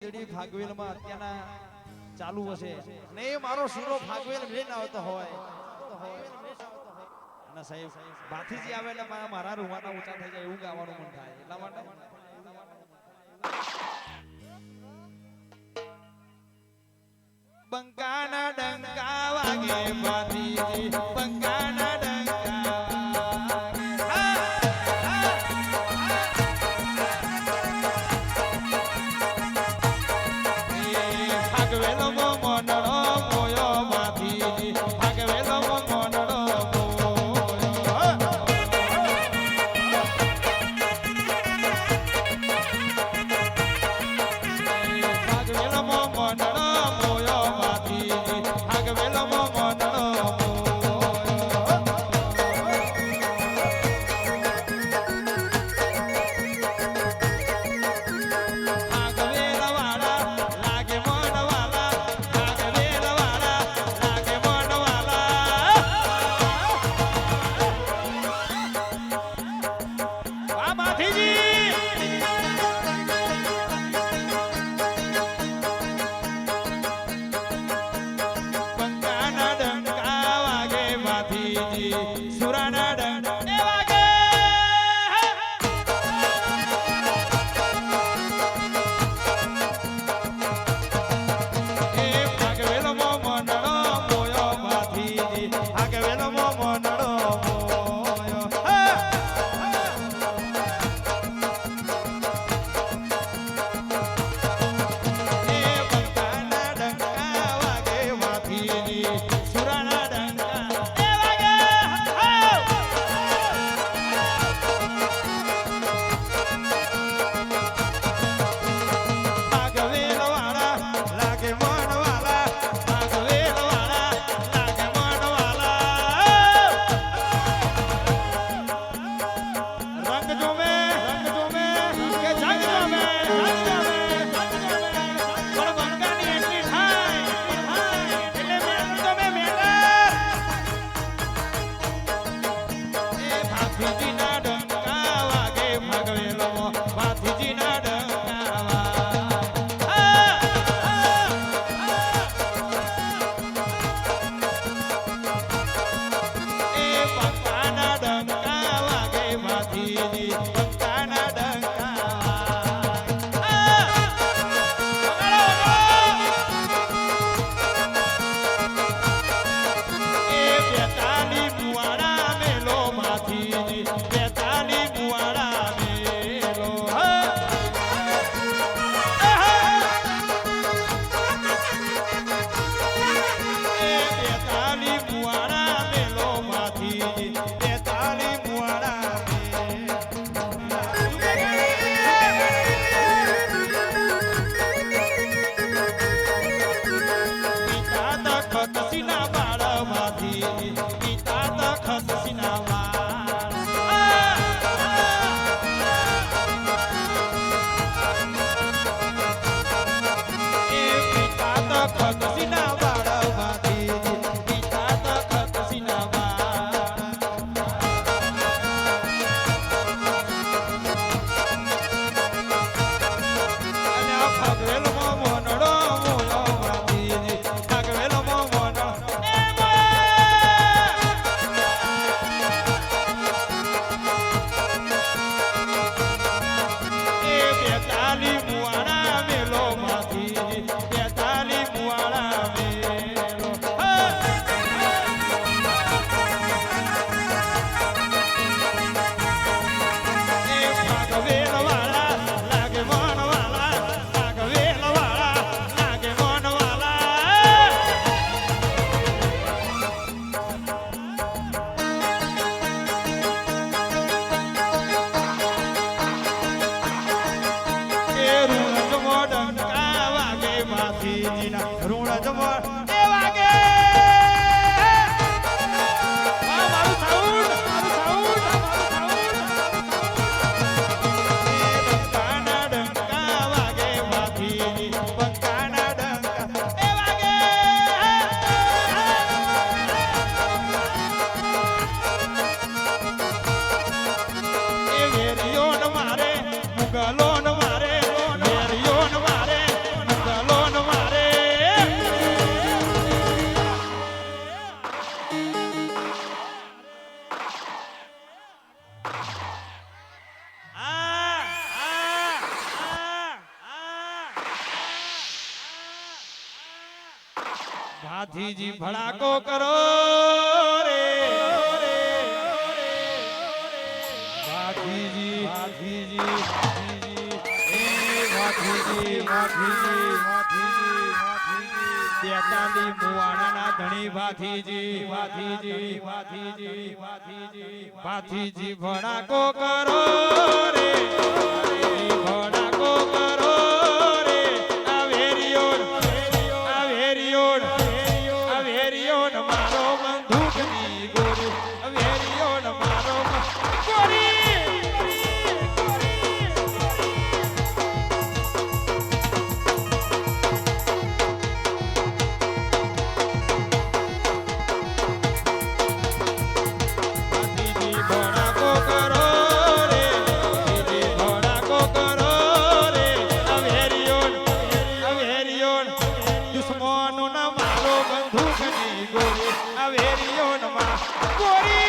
ભાગવેલમાં અત્યારના ચાલુ હશે અને એ મારો સુરો ભાગવેલ લઈને આવતો હોય અને સાહેબ બાથીજી આવે એટલે મારા રૂવાના ઊંચા થઈ જાય એવું ગાવાનું મન થાય એટલા માટે બંકાના ડંકા વાગે બાથીજી બંકાના ડંકા Galo no mare, ભાથીજી ભડાકો કરો રે ભાથીજી ભાથીજી એ ભાથીજી ભાથીજી બેતાલી મુવાણાના ધણી ભાથીજી ભાથીજી ભાથીજી ભાથીજી ભાથીજી ભડાકો કરો રે ભડાકો કરો રે આ વેરિયો મારો બંદૂકની ગોરી વેરિયો મારો ગોરી ભડાકો કરો રે ભડાકો કરો રે આ વેરિયો દુશ્મનો ના મારો બંદૂકની ગોળી આ વેરિયો માં ગોળી